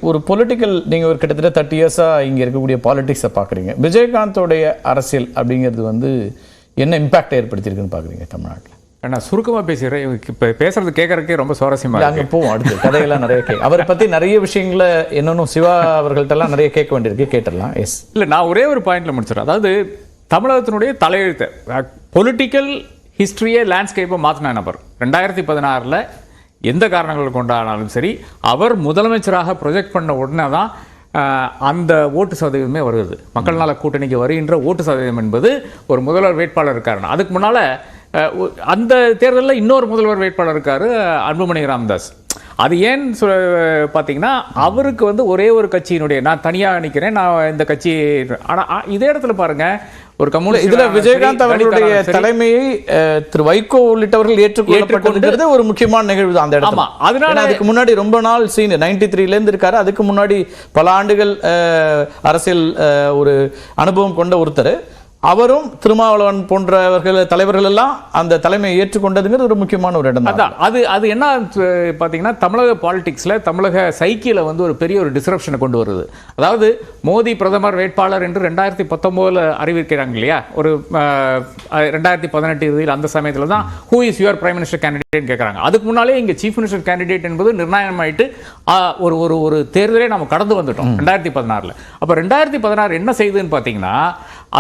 ஒரு பொலிட்டிக்கல் நீங்கள் ஒரு கிட்டத்தட்ட 30 இயர்ஸாக இங்கே இருக்கக்கூடிய பாலிடிக்ஸை பார்க்குறீங்க. விஜயகாந்தோடைய அரசியல் அப்படிங்கிறது வந்து என்ன இம்பாக்ட் ஏற்படுத்தியிருக்குன்னு பார்க்குறீங்க தமிழ்நாட்டில்? நான் சுருக்கமாக பேசுகிறேன். இப்போ பேசுறது கேட்கறதுக்கே ரொம்ப சுவாரஸ்யமாக அங்கே போவோம். அடுத்து கதையெல்லாம் நிறைய அவரை பற்றி நிறைய விஷயங்களை என்னன்னு சிவா அவர்கள்ட்டெல்லாம் நிறைய கேட்க வேண்டியிருக்கு, கேட்டுடலாம். எஸ் இல்லை, நான் ஒரே ஒரு பாயிண்ட்ல முடிச்சிடறேன். அதாவது தமிழகத்தினுடைய தலையெழுத்து பொலிட்டிக்கல் ஹிஸ்டரியே லேண்ட்ஸ்கேப்பை மாற்றின நபர் 2016 எந்த காரணங்கள் கொண்டாடினாலும் சரி, அவர் முதலமைச்சராக ப்ரொஜெக்ட் பண்ண உடனே தான் அந்த ஓட்டு சதவீதமே வருகிறது. மக்கள் நல கூட்டணிக்கு வருகின்ற ஓட்டு சதவீதம் என்பது ஒரு முதல்வர் வேட்பாளர் இருக்காருன்னா, அதுக்கு முன்னால் அந்த தேர்தலில் இன்னொரு முதல்வர் வேட்பாளர் இருக்காரு, அன்புமணி ராமதாஸ். அது ஏன் பார்த்தீங்கன்னா, அவருக்கு வந்து ஒரே ஒரு கட்சியினுடைய, நான் தனியாக நிற்கிறேன், நான் இந்த கட்சி. ஆனால் இதே இடத்துல பாருங்க, ஒரு கம்யூனிஸ்ட் இதுல விஜயகாந்த் அவர்களுடைய தலைமையை திரு வைகோ உள்ளிட்டவர்கள் ஏற்றுக்கொண்டு ஒரு முக்கியமான நிகழ்வு அந்த இடத்துல. அதனால அதுக்கு முன்னாடி ரொம்ப நாள் சீனியர் 93 இருந்து இருக்காரு. அதுக்கு முன்னாடி பல ஆண்டுகள் அரசியல் ஒரு அனுபவம் கொண்ட ஒருத்தர். அவரும் திருமாவளவன் போன்றவர்கள் தலைவர்கள் எல்லாம் அந்த தலைமையை ஏற்றுக்கொண்டதுங்கிறது ஒரு முக்கியமான ஒரு இடம் தான். அது என்ன பார்த்தீங்கன்னா, தமிழக பாலிடிக்ஸில் தமிழக சைக்கிளை வந்து ஒரு பெரிய ஒரு டிஸ்ரப்ஷனை கொண்டு வருது. அதாவது மோடி பிரதமர் வேட்பாளர் என்று 2019 அறிவிக்கிறாங்க இல்லையா, ஒரு 2018 இறுதியில் அந்த சமயத்தில் தான் who is your prime minister candidate கேட்குறாங்க. அதுக்கு முன்னாலே இங்கே சீஃப் மினிஸ்டர் கேண்டிடேட் என்பது நிர்ணயமாயிட்டு ஒரு தேர்தலே நம்ம கடந்து வந்துட்டோம் 2016. அப்போ 2016 என்ன செய்யுதுன்னு பார்த்தீங்கன்னா,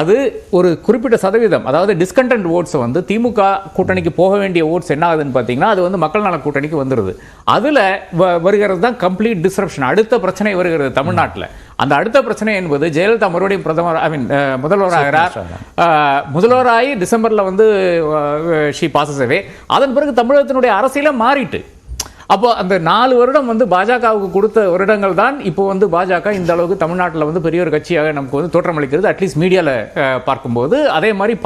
அது ஒரு குறிப்பிட்ட சதவீதம், அதாவது டிஸ்கண்டன்ட் ஓட்ஸை வந்து திமுக கூட்டணிக்கு போக வேண்டிய ஓட்ஸ் என்ன ஆகுதுன்னு பார்த்தீங்கன்னா, அது வந்து மக்கள் நல கூட்டணிக்கு வந்துடுது. அதில் வருகிறது தான் கம்ப்ளீட் டிஸ்ரப்ஷன். அடுத்த பிரச்சனை வருகிறது தமிழ்நாட்டில். அந்த அடுத்த பிரச்சனை என்பது, ஜெயலலிதா மறுபடியும் முதல்வராகி டிசம்பரில் வந்து ஷீ பாசஸ் அவே. அதன் பிறகு தமிழகத்தினுடைய அரசியலே மாறிட்டு, அப்போ அந்த 4 வருடம் வந்து பாஜகவுக்கு கொடுத்த வருடங்கள் தான் இப்போ வந்து பாஜக இந்த அளவுக்கு தமிழ்நாட்டில் வந்து பெரிய ஒரு கட்சியாக நமக்கு வந்து தோற்றமளிக்கிறது, அட்லீஸ்ட் மீடியாவில் பார்க்கும்போது. அதே மாதிரி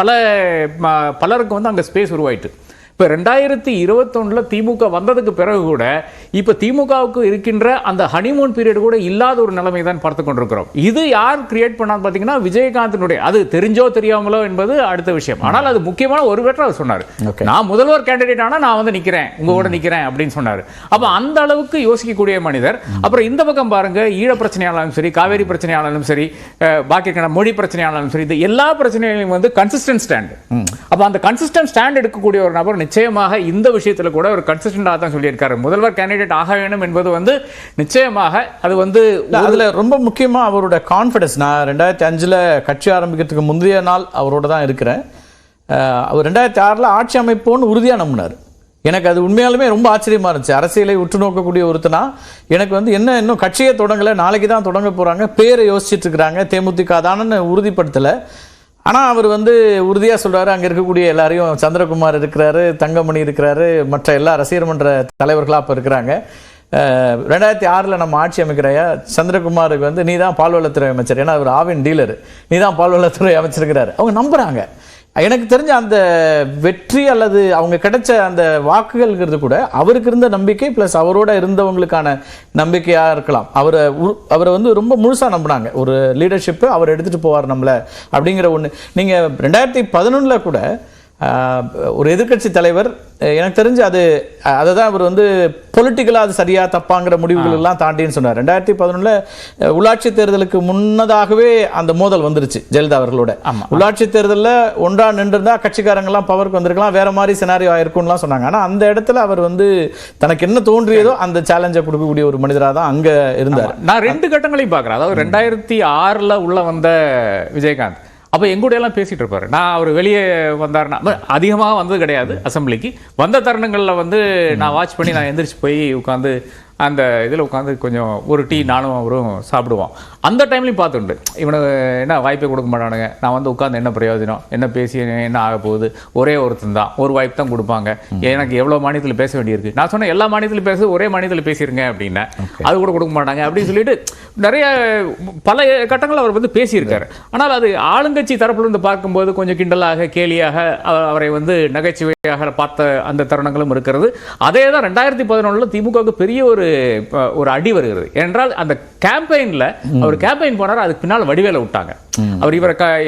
பலருக்கு வந்து அங்கே ஸ்பேஸ் உருவாயிட்டு. இப்போ 2021 திமுக வந்ததுக்கு பிறகு கூட இப்போ திமுகவுக்கு இருக்கின்ற அந்த ஹனிமூன் பீரியட் கூட இல்லாத ஒரு நிலைமை தான் பார்த்து கொண்டிருக்கிறோம். இது யார் கிரியேட் பண்ணான்னு பார்த்தீங்கன்னா, விஜயகாந்தினுடைய, அது தெரிஞ்சோ தெரியாமலோ என்பது அடுத்த விஷயம். ஆனால் அது முக்கியமான ஒரு வெற்ற அவர் சொன்னார், நான் முதல்வர் கேண்டிடேட் ஆனால் நான் வந்து நிற்கிறேன், உங்களோட நிற்கிறேன் அப்படின்னு சொன்னார். அப்போ அந்த அளவுக்கு யோசிக்கக்கூடிய மனிதர். அப்புறம் இந்த பக்கம் பாருங்க, ஈழ பிரச்சனையானாலும் சரி, காவேரி பிரச்சனையானாலும் சரி, பாக்கி மொழி பிரச்சனையானாலும் சரி, இது எல்லா பிரச்சனைகளையும் வந்து கன்சிஸ்டன்ட் ஸ்டாண்ட். அப்போ அந்த கன்சிஸ்டன்ட் ஸ்டாண்ட் எடுக்கக்கூடிய ஒரு நபர் நிச்சயமாக இந்த விஷயத்தில் கூட ஒரு கன்சிஸ்டன்டாக தான் சொல்லியிருக்காரு. முதல்வர் கேண்டிடேட் ஆக வேண்டும் என்பது வந்து நிச்சயமாக அது வந்து அதுல ரொம்ப முக்கியமா அவரோட கான்ஃபிடன்ஸ். நான் 2005 கட்சி ஆரம்பிக்கிறதுக்கு முந்தைய நாள் அவரோட தான் இருக்கிறேன். அவர் 2006 ஆட்சி அமைப்போன்னு உறுதியாக நம்பினார். எனக்கு அது உண்மையாலுமே ரொம்ப ஆச்சரியமா இருந்துச்சு. அரசியலை உற்று நோக்கக்கூடிய ஒருத்தனா எனக்கு வந்து என்ன இன்னும் கட்சியை தொடங்கலை, நாளைக்கு தான் தொடங்க போறாங்க, பேரை யோசிச்சுட்டு இருக்கிறாங்க, தேமுதிக தானன்னு உறுதிப்படுத்தலை. ஆனால் அவர் வந்து உறுதியாக சொல்கிறாரு, அங்கே இருக்கக்கூடிய எல்லாரையும், சந்திரகுமார் இருக்கிறாரு, தங்கமணி இருக்கிறாரு, மற்ற எல்லா ரசிகர் மன்ற தலைவர்களாக இப்போ இருக்கிறாங்க. 2006 நம்ம ஆட்சி அமைக்கிறையா, சந்திரகுமாருக்கு வந்து நீ தான் பால்வளத்துறை அமைச்சர், ஏன்னா அவர் ஆவின் டீலர், நீ தான் பால்வளத்துறை அமைச்சிருக்கிறாரு. அவங்க நம்புகிறாங்க. எனக்கு தெரிஞ்ச அந்த வெற்றி அல்லது அவங்க கிடைச்ச அந்த வாக்குகள்ங்கிறது கூட அவருக்கு இருந்த நம்பிக்கை பிளஸ் அவரோட இருந்தவங்களுக்கான நம்பிக்கையாக இருக்கலாம். அவரை வந்து ரொம்ப முழுசாக நம்பினாங்க. ஒரு லீடர்ஷிப்பு அவர் எடுத்துகிட்டு போவார் நம்மளை அப்படிங்கிற ஒன்று. நீங்கள் 2011 கூட ஒரு எதிர்கட்சி தலைவர், எனக்கு தெரிஞ்சு அதை தான் அவர் வந்து பொலிட்டிக்கலாக அது சரியா தப்பாங்கிற முடிவுகள் எல்லாம் தாண்டின்னு சொன்னார். 2011 உள்ளாட்சி தேர்தலுக்கு முன்னதாகவே அந்த மோதல் வந்துருச்சு ஜெயலலிதா அவர்களோட. உள்ளாட்சி தேர்தலில் ஒன்றா நின்றுருந்தா கட்சிக்காரங்கெல்லாம் பவருக்கு வந்திருக்கலாம், வேற மாதிரி சினாரியோ ஆயிருக்கும்லாம் சொன்னாங்க. ஆனால் அந்த இடத்துல அவர் வந்து தனக்கு என்ன தோன்றியதோ அந்த சேலஞ்சை கொடுக்கக்கூடிய ஒரு மனிதராக தான் அங்கே இருந்தார். நான் 2 கட்டங்களையும் பார்க்குறேன். அதாவது 2006 உள்ள வந்த விஜயகாந்த் அப்போ எங்கூடையெல்லாம் பேசிகிட்டு இருப்பார். நான் அவர் வெளியே வந்தார்னா, அதிகமாக வந்தது கிடையாது அசம்பிளிக்கு. வந்த தருணங்களில் வந்து நான் வாட்ச் பண்ணி நான் எந்திரிச்சு போய் உட்காந்து அந்த இதில் உட்காந்து கொஞ்சம் ஒரு டீ நானும் அவரும் சாப்பிடுவோம். அந்த டைம்லையும் பார்த்துண்டு இவனுக்கு என்ன வாய்ப்பே கொடுக்க மாட்டானுங்க, நான் வந்து உட்காந்து என்ன பிரயோஜனம், என்ன பேசி என்ன ஆக போகுது, ஒரே ஒருத்தன் தான், ஒரு வாய்ப்பு தான் கொடுப்பாங்க, எனக்கு எவ்வளோ மாநிலத்தில் பேச வேண்டியிருக்கு. நான் சொன்னேன் எல்லா மாநிலத்திலும் பேச ஒரே மாநிலத்தில் பேசியிருங்க அப்படின்னு, அது கூட கொடுக்க மாட்டாங்க அப்படின்னு சொல்லிட்டு நிறைய பல கட்டங்கள் அவர் வந்து பேசியிருக்காரு. ஆனால் அது ஆளுங்கட்சி தரப்புலேருந்து பார்க்கும்போது கொஞ்சம் கிண்டலாக கேலியாக அவரை வந்து நகைச்சுவையாக பார்த்த அந்த தருணங்களும் இருக்கிறது. அதே தான் 2011 திமுகவுக்கு பெரிய ஒரு அடி வருகிறது. என்றால் அந்த கேம்பெயின்ல அவர் கேம்பெயின் போனார், அதுக்கு பின்னால் வடிவேல விட்டாங்க. அவர்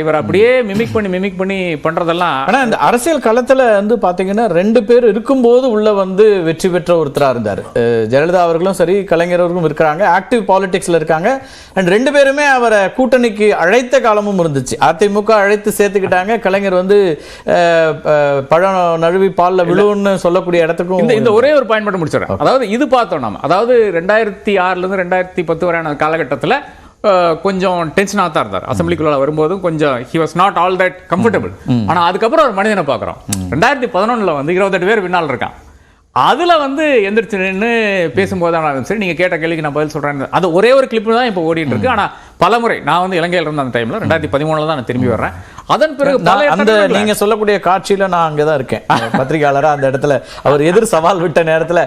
இவர் அப்படியே மிமிக் பண்ணி பண்றதெல்லாம். ஆனா இந்த அரசியல் களத்துல வந்து பாத்தீங்கன்னா 2 பேர் இருக்கும்போது உள்ள வந்து வெற்றி பெற்ற ஒருத்தரா இருந்தாரு. ஜெயலலிதா அவர்களும் சரி, கலைஞர் அவர்களும் இருக்கிறாங்க, ஆக்டிவ் பாலிடிக்ஸ்ல இருக்காங்க. அண்ட் 2 பேருமே அவரை கூட்டணிக்கு அழைத்த காலமும் இருந்துச்சு. அதிமுக அழைத்து சேர்த்துக்கிட்டாங்க. கலைஞர் வந்து பழம் நழுவி பால்ல விழுன்னு சொல்லக்கூடிய இடத்துக்கும் இந்த ஒரே ஒரு பாயிண்ட் மட்டும் முடிச்சிடறேன். அதாவது இது பார்த்தோம் நாம, அதாவது 2006 இருந்து 2010 வரையான காலகட்டத்தில் கொஞ்சம் டென்ஷனாக தான் இருந்தார். அசம்பிளிக்குள்ள வரும்போதும் கொஞ்சம் he was not all that comfortable. ஆனா அதுக்கப்புறம் ஒரு மனிதனை பார்க்குறோம். 2011 வந்து 28 பேர் பின்னால் இருக்கான். அதுல வந்து எந்திரிச்சு நின்று பேசும்போது சரி, நீங்க கேட்ட கேள்விக்கு நான் பதில் சொல்றேன். அது ஒரே ஒரு கிளிப் தான் இப்போ ஓடிட்டு இருக்கு. ஆனா பலமுறை நான் வந்து இலங்கையில் இருந்த அந்த டைம்ல 2013 தான் நான் திரும்பி வர்றேன். அதன் பிறகு அந்த நீங்க சொல்லக்கூடிய காட்சியில நான் அங்கதான் இருக்கேன், பத்திரிகையாளரா. அந்த இடத்துல அவர் எதிர் சவால் விட்ட நேரத்துல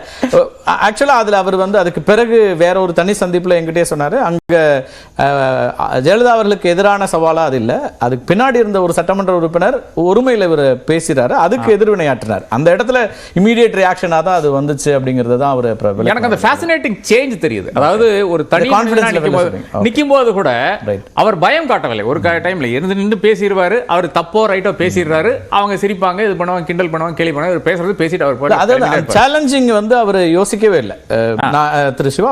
ஆக்சுவலா அதுல அவர் வந்து அதுக்கு பிறகு வேற ஒரு தனி சந்திப்புல என்கிட்டயே சொன்னாரு, அங்க ஜெயலலிதா அவர்களுக்கு எதிரான சவாலா அது இல்ல, அதுக்கு பின்னாடி இருந்த ஒரு சட்டமன்ற உறுப்பினர் ஒருமையில இவர் பேசுறாரு, அதுக்கு எதிர்வினையாற்றினார். அந்த இடத்துல இமீடியட் ரியாக்ஷனா தான் அது வந்துச்சு அப்படிங்கிறது தான் அவர். எனக்கு அந்த ஃபேசினேட்டிங் சேஞ்ச் தெரியுது. அதாவது ஒரு தனி நிக்கும் போது கூட அவர் பயம் காட்டவில்லை. ஒரு டைம்ல இருந்து நின்று பேசிடுவாரு, அவர் தப்போ ரைட்டோ பேசிடுறாரு, அவங்க சிரிப்பாங்க, இது பண்ணுவாங்க, கிண்டல் பண்ணுவாங்க, கேலி பண்ணுவாங்க, பேசுறது பேசிட்டு அவர் சேலஞ்சிங் வந்து அவர் யோசிக்கவே இல்லை. திரு சிவா